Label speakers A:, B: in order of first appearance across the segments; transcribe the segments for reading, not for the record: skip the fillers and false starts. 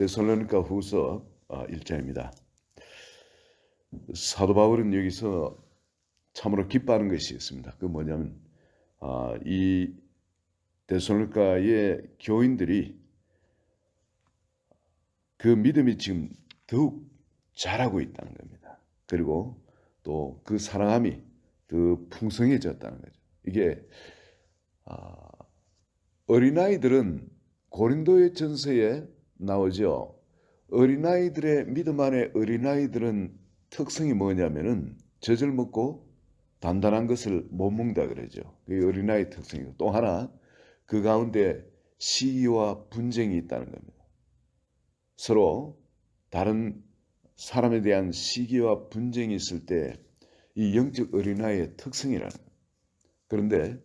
A: 데살로니가 후서 1장입니다. 사도 바울은 여기서 참으로 기뻐하는 것이 있습니다. 그 뭐냐면 이 데살로니가의 교인들이 그 믿음이 지금 더욱 자라고 있다는 겁니다. 그리고 또 그 사랑함이 더 풍성해졌다는 거죠. 이게 어린아이들은 고린도의 전서에 나오죠. 어린아이들의 믿음 안에 어린아이들은 특성이 뭐냐면은 젖을 먹고 단단한 것을 못 먹는다 그러죠. 그게 어린아이 특성이고, 또 하나 그 가운데 시기와 분쟁이 있다는 겁니다. 서로 다른 사람에 대한 시기와 분쟁이 있을 때 이 영적 어린아이의 특성이라는 거예요. 그런데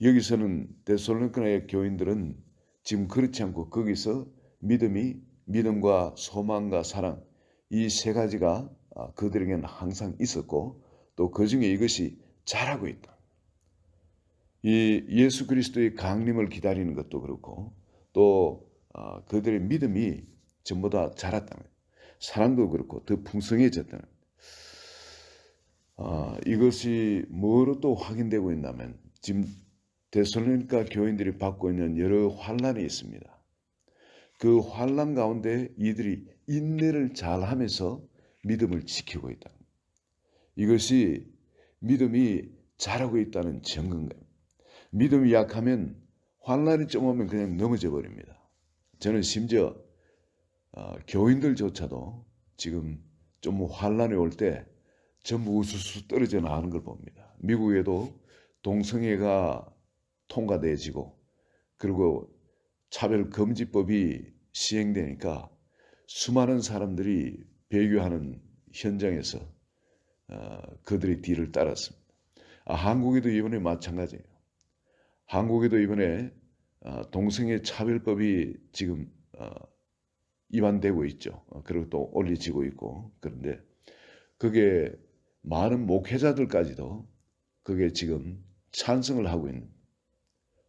A: 여기서는 데살로니가의 교인들은 지금 그렇지 않고 거기서 믿음과 소망과 사랑, 이 세 가지가 그들에게는 항상 있었고, 또 그 중에 이것이 자라고 있다. 이 예수 그리스도의 강림을 기다리는 것도 그렇고, 또 그들의 믿음이 전부 다 자랐다는 거예요. 사랑도 그렇고 더 풍성해졌다는 거예요. 이것이 뭐로 또 확인되고 있냐면, 지금 데살로니가 교인들이 받고 있는 여러 환난이 있습니다. 그 환난 가운데 이들이 인내를 잘하면서 믿음을 지키고 있다. 이것이 믿음이 자라고 있다는 증거인가요? 믿음이 약하면 환난이 좀 오면 그냥 넘어져 버립니다. 저는 심지어 교인들조차도 지금 좀 환난이 올 때 전부 우수수 떨어져 나가는 걸 봅니다. 미국에도 동성애가 통과돼지고, 그리고 차별금지법이 시행되니까 수많은 사람들이 배교하는 현장에서 그들의 뒤를 따랐습니다. 한국에도 이번에 마찬가지예요. 한국에도 이번에 동성애 차별법이 지금 위반되고 있죠. 그리고 또 올려지고 있고, 그런데 그게 많은 목회자들까지도 그게 지금 찬성을 하고 있는,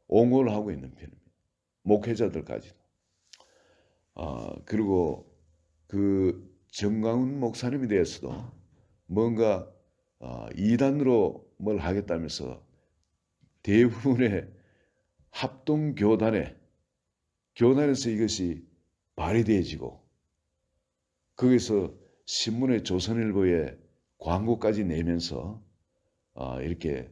A: 옹호를 하고 있는 편입니다. 목회자들까지도. 그리고 그 정강훈 목사님에 대해서도 뭔가 이단으로 뭘 하겠다면서 대부분의 교단에서 이것이 발휘되어지고, 거기서 신문의 조선일보에 광고까지 내면서 이렇게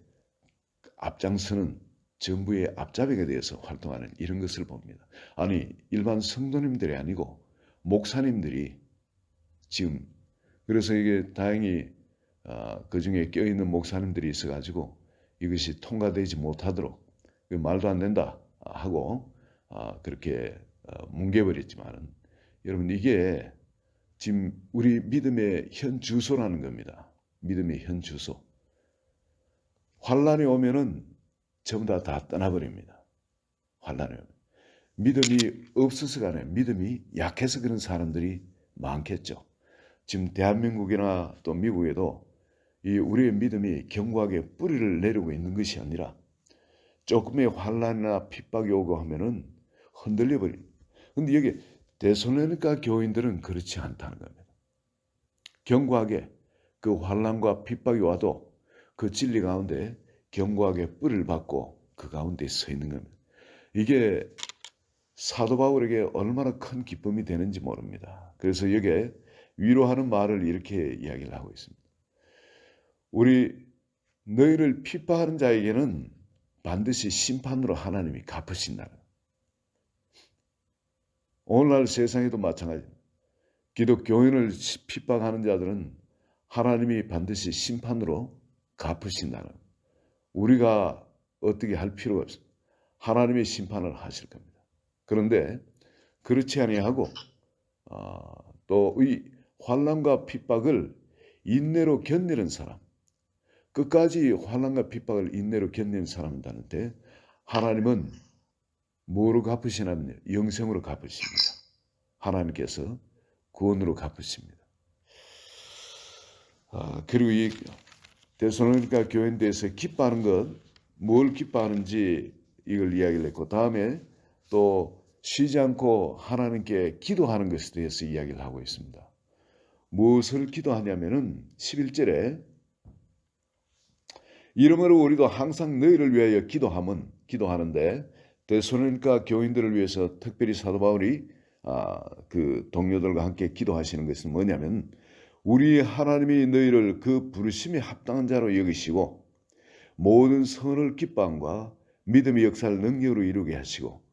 A: 앞장서는 정부의 앞잡이가 되어서 활동하는 이런 것을 봅니다. 아니, 일반 성도님들이 아니고 목사님들이 지금, 그래서 이게 다행히 그 중에 껴있는 목사님들이 있어가지고 이것이 통과되지 못하도록 말도 안 된다 하고 그렇게 뭉개버렸지만은, 여러분, 이게 지금 우리 믿음의 현 주소라는 겁니다. 믿음의 현 주소. 환란이 오면은 전부 다 떠나버립니다. 환란이 오면. 믿음이 없어서가 아니라 믿음이 약해서 그런 사람들이 많겠죠. 지금 대한민국이나 또 미국에도 이 우리의 믿음이 견고하게 뿌리를 내리고 있는 것이 아니라 조금의 환란이나 핍박이 오고 하면은 흔들려 버립니다. 근데 여기 데살로니가 교인들은 그렇지 않다는 겁니다. 견고하게 그 환란과 핍박이 와도 그 진리 가운데 견고하게 뿌리를 받고 그 가운데 서 있는 겁니다. 이게 사도 바울에게 얼마나 큰 기쁨이 되는지 모릅니다. 그래서 여기에 위로하는 말을 이렇게 이야기를 하고 있습니다. 너희를 핍박하는 자에게는 반드시 심판으로 하나님이 갚으신다. 오늘날 세상에도 마찬가지입니다. 기독교인을 핍박하는 자들은 하나님이 반드시 심판으로 갚으신다는, 우리가 어떻게 할 필요가 없습니다. 하나님의 심판을 하실 겁니다. 그런데 그렇지 아니하고 또 이 환난과 핍박을 인내로 견디는 사람, 끝까지 환난과 핍박을 인내로 견디는 사람들한테 하나님은 뭐로 갚으시냐면 영생으로 갚으십니다. 하나님께서 구원으로 갚으십니다. 그리고 이 데살로니가 교회에 대해서 기뻐하는 것, 뭘 기뻐하는지 이걸 이야기를 했고, 다음에 또 쉬지 않고 하나님께 기도하는 것에 대해서 이야기를 하고 있습니다. 무엇을 기도하냐면은 11절에 이러므로 우리도 항상 너희를 위하여 기도하는데 데살로니가 교인들을 위해서 특별히 사도 바울이 그 동료들과 함께 기도하시는 것은 뭐냐면 우리 하나님이 너희를 그 부르심에 합당한 자로 여기시고 모든 선을 기뻐함과 믿음의 역사를 능력으로 이루게 하시고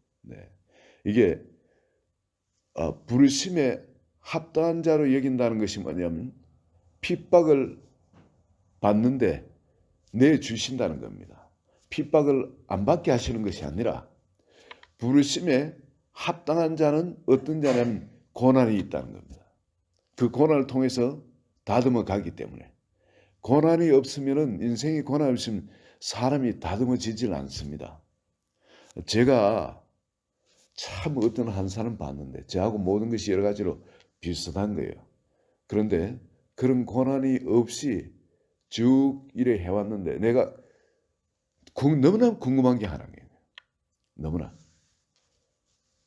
A: 이게 부르심에 합당한 자로 여긴다는 것이 뭐냐면 핍박을 받는데 내주신다는 겁니다. 핍박을 안 받게 하시는 것이 아니라 부르심에 합당한 자는 어떤 자냐면 고난이 있다는 겁니다. 그 고난을 통해서 다듬어 가기 때문에 고난이 없으면은 인생에 고난이 없으면 사람이 다듬어지질 않습니다. 제가 참 어떤 한 사람 봤는데 저하고 모든 것이 여러 가지로 비슷한 거예요. 그런데 그런 고난이 없이 쭉 이래 해왔는데 내가 너무나 궁금한 게 하나예요. 너무나.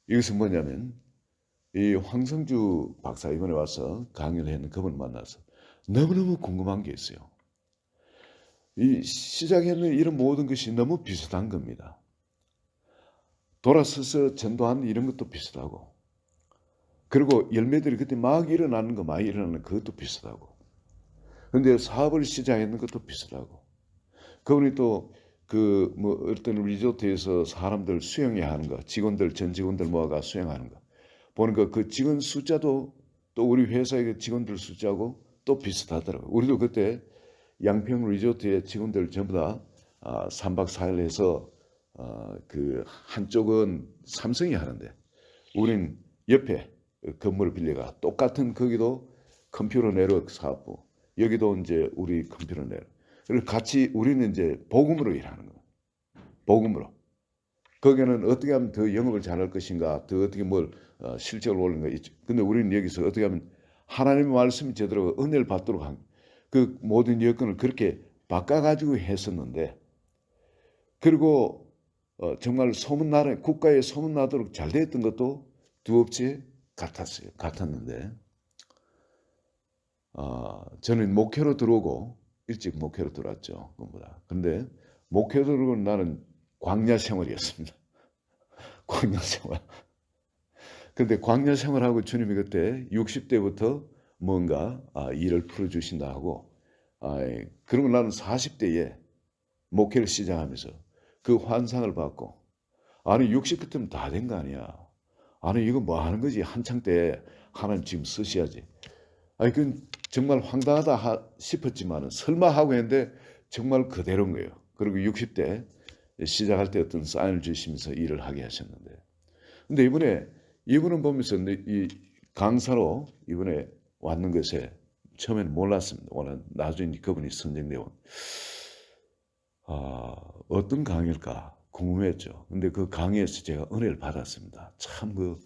A: 이것은 뭐냐면 이 황성주 박사 이번에 와서 강의를 했는 그분을 만나서 너무너무 궁금한 게 있어요. 이 시작에는 이런 모든 것이 너무 비슷한 겁니다. 돌아서서 전도하는 이런 것도 비슷하고 그리고 열매들이 그때 막 일어나는 거 많이 일어나는 그것도 비슷하고 근데 사업을 시작했는 것도 비슷하고 그분이 또 그 뭐 어떤 리조트에서 사람들 수영해 하는 거 직원들 전 직원들 모아가 수영하는 거 보니까 그 직원 숫자도 또 우리 회사의 그 직원들 숫자하고 또 비슷하더라고요. 우리도 그때 양평 리조트의 직원들 전부 다 3박 4일 해서 그 한쪽은 삼성이 하는데 우린 옆에 건물을 빌려가 똑같은 거기도 컴퓨터 네트워크 사업부 여기도 이제 우리 컴퓨터 네트워크 그리고 같이 우리는 이제 복음으로 일하는 거예요. 복음으로. 거기는 어떻게 하면 더 영업을 잘할 것인가, 더 어떻게 뭘 실적을 올리는 거. 근데 우리는 여기서 어떻게 하면 하나님의 말씀이 제대로 은혜를 받도록 한 그 모든 여건을 그렇게 바꿔가지고 했었는데, 그리고 정말 소문나는 국가에 소문나도록 잘 됐던 것도 두 업체 같았는데, 저는 목회로 들어오고 일찍 목회로 들어왔죠. 그보다. 그런데 목회로 들어오고 나는 광야 생활이었습니다. 광야 생활. 근데 광야 생활하고 주님이 그때 60대부터 뭔가 일을 풀어주신다 하고 그러면 나는 40대에 목회를 시작하면서 그 환상을 받고 아니 60 같으면 다 된 거 아니야. 아니 이거 뭐 하는 거지. 한창 때 하나님 지금 쓰셔야지. 아니 그건 정말 황당하다 싶었지만은 설마 하고 했는데 정말 그대로인 거예요. 그리고 60대 시작할 때 어떤 사인을 주시면서 일을 하게 하셨는데 근데 이분은 보면서 이 강사로 이번에 왔는 것에 처음에는 몰랐습니다. 나중에 그분이 선정되고 어떤 강의일까 궁금했죠. 근데 그 강의에서 제가 은혜를 받았습니다. 참 그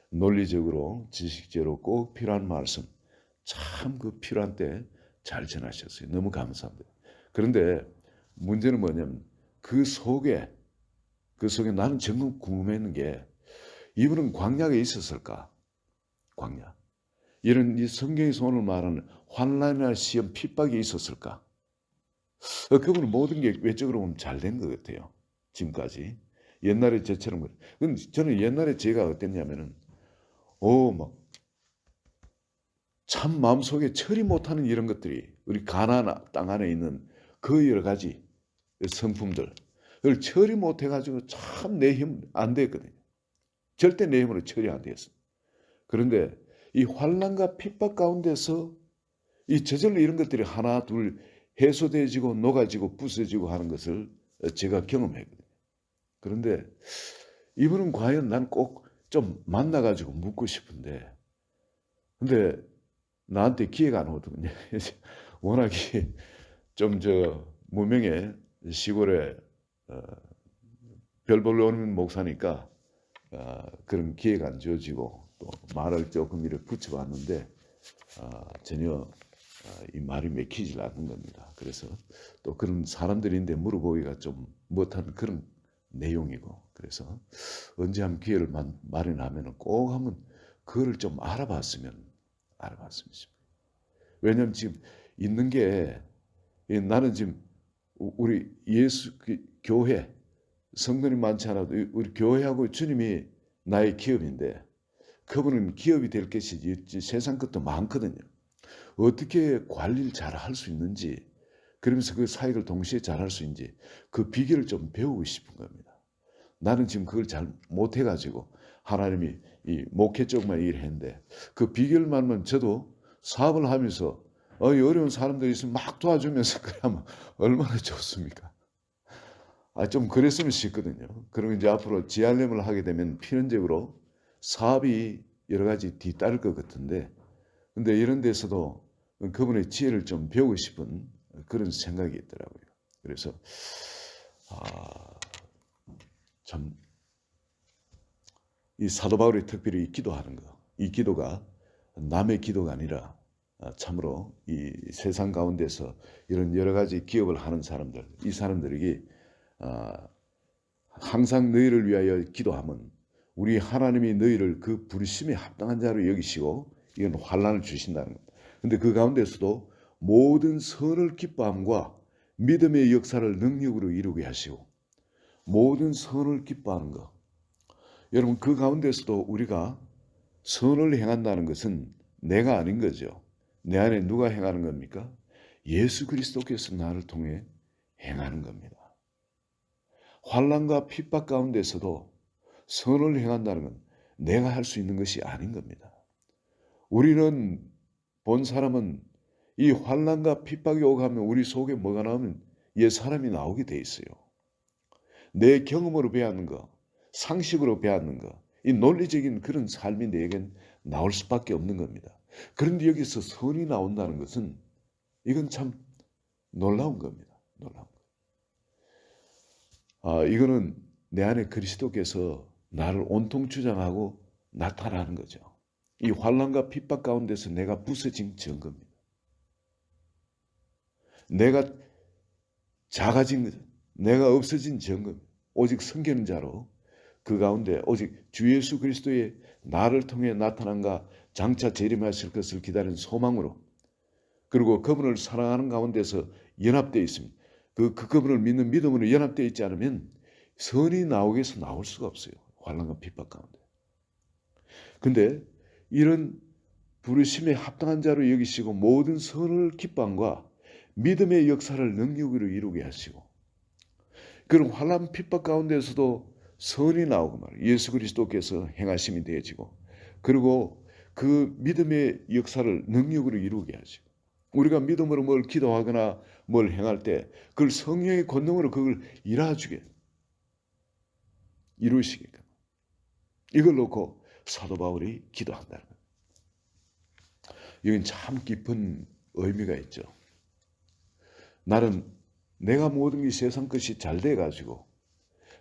A: 논리적으로 지식적으로 꼭 필요한 말씀 참 그 필요한 때 잘 전하셨어요. 너무 감사합니다. 그런데 문제는 뭐냐면 그 속에 나는 정말 궁금했는 게 이분은 광야에 있었을까? 광야. 이런 이 성경에서 오늘 말하는 환난이나 시험, 핍박이 있었을까? 그분은 모든 게 외적으로 보면 잘 된 것 같아요. 지금까지. 옛날에 저처럼. 근데 저는 옛날에 제가 어땠냐면은 막 참 마음속에 처리 못하는 이런 것들이 우리 가나안 땅 안에 있는 그 여러 가지 성품들 그걸 처리 못해가지고 참 내 힘 안 됐거든요. 절대 내 힘으로 처리 안 되었어요. 그런데 이 환난과 핍박 가운데서 이 저절로 이런 것들이 하나 둘 해소되어지고 녹아지고 부서지고 하는 것을 제가 경험했거든요. 그런데 이분은 과연 난 꼭 좀 만나가지고 묻고 싶은데 근데 나한테 기회가 안 오거든요. 워낙에 좀 무명의 시골에 별 볼러 오는 목사니까 그런 기회가 안 주어지고 또 말을 조금 이렇게 붙여봤는데 전혀 이 말이 맥히질 않는 겁니다. 그래서 또 그런 사람들인데 물어보기가 좀 못한 그런 내용이고, 그래서 언제 한번 기회를 마련하면 꼭 한번 그거를 좀 알아봤으면 싶니다. 왜냐하면 지금 있는 게, 나는 지금 우리 예수 교회 성도님 많지 않아도 우리 교회하고 주님이 나의 기업인데, 그분은 기업이 될 것이 세상 것도 많거든요. 어떻게 관리를 잘 할 수 있는지, 그러면서 그 사역을 동시에 잘 할 수 있는지 그 비결을 좀 배우고 싶은 겁니다. 나는 지금 그걸 잘 못해가지고 하나님이 이 목회 쪽만 일했는데, 그 비결만은 저도 사업을 하면서 어려운 사람들이 있으면 막 도와주면서 그러면 얼마나 좋습니까? 좀 그랬으면 싶거든요. 그러면 이제 앞으로 GRM을 하게 되면 필연적으로 사업이 여러 가지 뒤따를 것 같은데, 근데 이런 데서도 그분의 지혜를 좀 배우고 싶은 그런 생각이 있더라고요. 그래서 참 이 사도 바울이 특별히 기도하는 거, 이 기도가 남의 기도가 아니라 참으로 이 세상 가운데서 이런 여러 가지 기업을 하는 사람들, 이 사람들에게 항상 너희를 위하여 기도하면 우리 하나님이 너희를 그 부르심에 합당한 자로 여기시고 이건 환난을 주신다는 것. 근데 그 가운데서도 모든 선을 기뻐함과 믿음의 역사를 능력으로 이루게 하시고, 모든 선을 기뻐하는 것. 여러분, 그 가운데서도 우리가 선을 행한다는 것은 내가 아닌 거죠. 내 안에 누가 행하는 겁니까? 예수 그리스도께서 나를 통해 행하는 겁니다. 환난과 핍박 가운데서도 선을 행한다는 건 내가 할 수 있는 것이 아닌 겁니다. 우리는 본 사람은 이 환난과 핍박이 오고 하면 우리 속에 뭐가 나오면 옛 사람이 나오게 돼 있어요. 내 경험으로 배웠는 거, 상식으로 배웠는 거, 이 논리적인 그런 삶이 내겐 나올 수밖에 없는 겁니다. 그런데 여기서 선이 나온다는 것은 이건 참 놀라운 겁니다. 놀라운 거. 이거는 내 안에 그리스도께서 나를 온통 주장하고 나타나는 거죠. 이 환난과 핍박 가운데서 내가 부서진 증거입니다. 내가 작아진 거죠. 내가 없어진 증거입니다. 오직 섬기는 자로 그 가운데 오직 주 예수 그리스도의 나를 통해 나타난가 장차 재림하실 것을 기다리는 소망으로, 그리고 그분을 사랑하는 가운데서 연합되어 있습니다. 그분을 믿는 믿음으로 연합되어 있지 않으면 선이 나오게서 나올 수가 없어요. 환난과 핍박 가운데. 근데 이런 부르심에 합당한 자로 여기시고 모든 선을 기뻐함과 믿음의 역사를 능력으로 이루게 하시고, 그런 환난 핍박 가운데서도 선이 나오고 말이에요. 예수 그리스도께서 행하심이 되어지고, 그리고 그 믿음의 역사를 능력으로 이루게 하시고, 우리가 믿음으로 뭘 기도하거나 뭘 행할 때 그걸 성령의 권능으로 그걸 이루시게끔, 이걸 놓고 사도 바울이 기도한다는 거예요. 이건 참 깊은 의미가 있죠. 나는 내가 모든 게 세상 것이 잘 돼가지고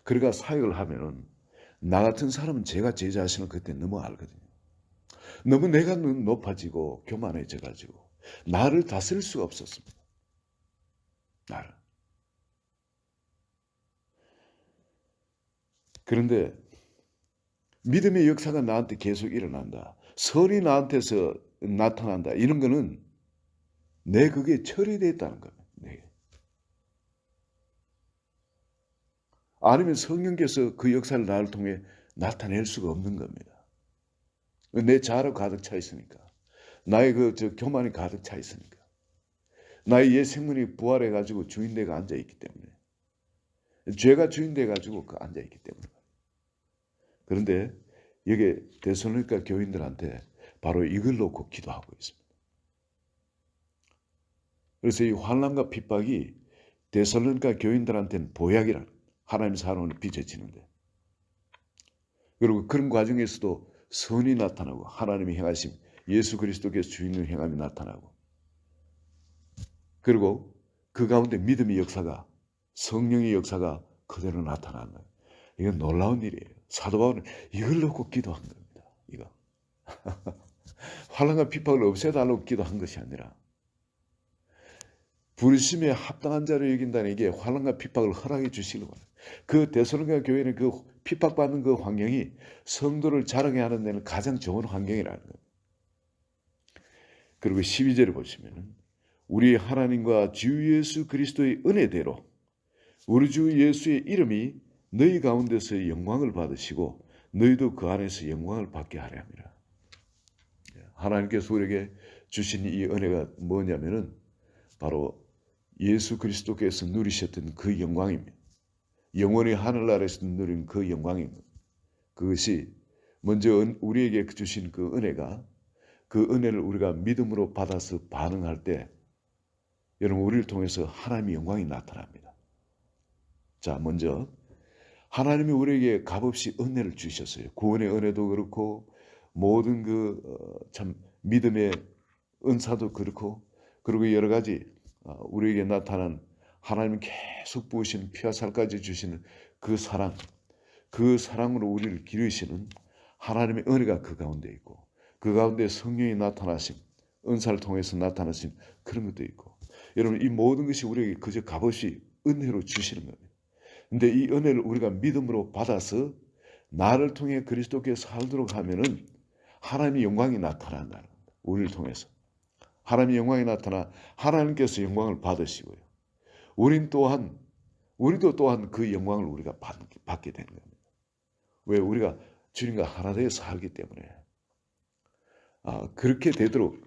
A: 그러니까 사역을 하면은 나 같은 사람은 제가 제 자신을 그때 너무 알거든요. 너무 내가 높아지고 교만해져가지고 나를 다스릴 수가 없었습니다. 나를. 그런데 믿음의 역사가 나한테 계속 일어난다, 선이 나한테서 나타난다, 이런 거는 내 그게 처리됐다는 거예요. 아니면 성령께서 그 역사를 나를 통해 나타낼 수가 없는 겁니다. 내 자아로 가득 차 있으니까, 나의 교만이 가득 차 있으니까, 나의 옛 생명이 부활해가지고 주인되가 앉아 있기 때문에, 죄가 주인돼가지고 앉아 있기 때문에. 그런데 여기 데살로니가 교인들한테 바로 이걸 놓고 기도하고 있습니다. 그래서 이 환난과 핍박이 데살로니가 교인들한테는 보약이라는, 하나님 사랑으로 빚어지는데, 그리고 그런 과정에서도 선이 나타나고 하나님이 행하심, 예수 그리스도께서 주인을 행함이 나타나고, 그리고 그 가운데 믿음의 역사가, 성령의 역사가 그대로 나타나는 거예요. 이건 놀라운 일이에요. 사도 바울은 이걸 놓고 기도한 겁니다. 이거 환난과 핍박을 없애달라고 기도한 것이 아니라 부르심에 합당한 자를 여긴다는, 이게 환난과 핍박을 허락해 주시려고 해요. 그 데살로니가 교회는 그 핍박받는 그 환경이 성도를 자라게 하는 데는 가장 좋은 환경이라는 거예요. 그리고 12절을 보시면은 우리 하나님과 주 예수 그리스도의 은혜대로 우리 주 예수의 이름이 너희 가운데서 영광을 받으시고 너희도 그 안에서 영광을 받게 하려 합니다. 하나님께서 우리에게 주신 이 은혜가 뭐냐면은 바로 예수 그리스도께서 누리셨던 그 영광입니다. 영원히 하늘나라에서 누린 그 영광입니다. 그것이 먼저 우리에게 주신 그 은혜가 그 은혜를 우리가 믿음으로 받아서 반응할 때 여러분 우리를 통해서 하나님의 영광이 나타납니다. 자, 먼저 하나님이 우리에게 값없이 은혜를 주셨어요. 구원의 은혜도 그렇고 모든 참 믿음의 은사도 그렇고 그리고 여러 가지 우리에게 나타난 하나님이 계속 부으시는 피와 살까지 주시는 그 사랑으로 우리를 기르시는 하나님의 은혜가 그 가운데 있고 그 가운데 성령이 나타나심, 은사를 통해서 나타나신 그런 것도 있고 여러분 이 모든 것이 우리에게 그저 값없이 은혜로 주시는 겁니다. 근데 이 은혜를 우리가 믿음으로 받아서 나를 통해 그리스도께 살도록 하면은 하나님의 영광이 나타난다는 겁니다. 우리를 통해서. 하나님의 영광이 나타나 하나님께서 영광을 받으시고요. 우리도 또한 그 영광을 우리가 받게 되는 겁니다. 왜? 우리가 주님과 하나 되어 살기 때문에. 그렇게 되도록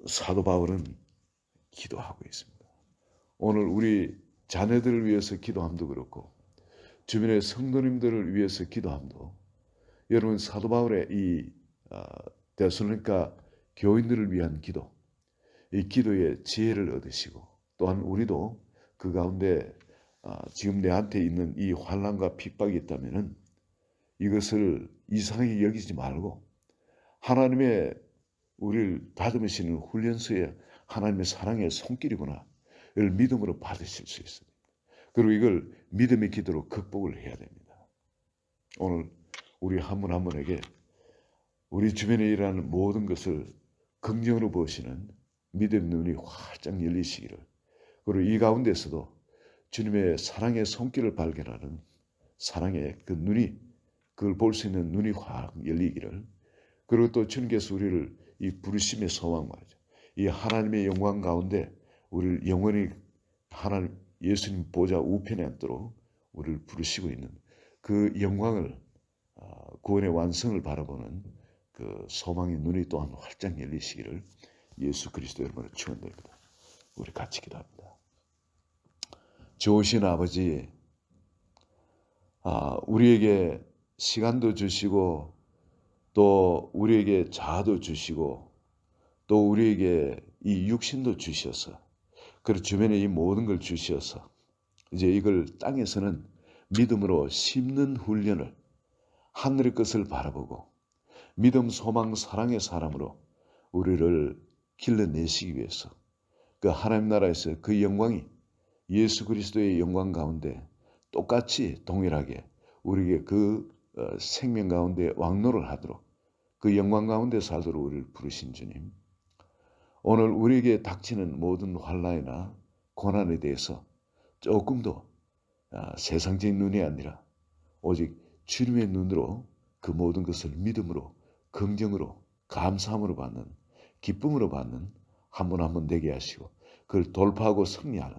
A: 사도 바울은 기도하고 있습니다. 오늘 우리 자녀들을 위해서 기도함도 그렇고 주변의 성도님들을 위해서 기도함도 여러분 사도 바울의 이 데살로니가 교인들을 위한 기도, 이 기도의 지혜를 얻으시고 또한 우리도 그 가운데 지금 내한테 있는 이 환난과 핍박이 있다면은 이것을 이상하게 여기지 말고 하나님의 우리를 다듬으시는 훈련소에 하나님의 사랑의 손길이구나 이걸 믿음으로 받으실 수 있습니다. 그리고 이걸 믿음의 기도로 극복을 해야 됩니다. 오늘 우리 한 분 한 분에게 우리 주변에 일어나는 모든 것을 긍정으로 보시는 믿음의 눈이 활짝 열리시기를 그리고 이 가운데서도 주님의 사랑의 손길을 발견하는 사랑의 그 눈이 그걸 볼 수 있는 눈이 확 열리기를 그리고 또 주님께서 우리를 이 부르심의 소망 말이죠. 이 하나님의 영광 가운데 우리를 영원히 하나님 예수님 보좌 우편에 앉도록 우리를 부르시고 있는 그 영광을 구원의 완성을 바라보는 그 소망의 눈이 또한 활짝 열리시기를 예수 그리스도 여러분을 축원드립니다. 우리 같이 기도합니다. 좋으신 아버지, 우리에게 시간도 주시고 또 우리에게 자아도 주시고 또 우리에게 이 육신도 주셔서 그리고 주변에 이 모든 걸 주셔서 이제 이걸 땅에서는 믿음으로 심는 훈련을 하늘의 것을 바라보고 믿음, 소망, 사랑의 사람으로 우리를 길러내시기 위해서 그 하나님 나라에서 그 영광이 예수 그리스도의 영광 가운데 똑같이 동일하게 우리에게 그 생명 가운데 왕노를 하도록 그 영광 가운데 살도록 우리를 부르신 주님, 오늘 우리에게 닥치는 모든 환난이나 고난에 대해서 조금 더 세상적인 눈이 아니라 오직 주님의 눈으로 그 모든 것을 믿음으로 긍정으로 감사함으로 받는 기쁨으로 받는 한 분 한 분 되게 하시고 그걸 돌파하고 승리하는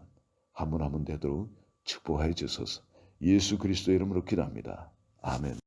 A: 한 분 한 분 되도록 축복하여 주소서. 예수 그리스도 이름으로 기도합니다. 아멘.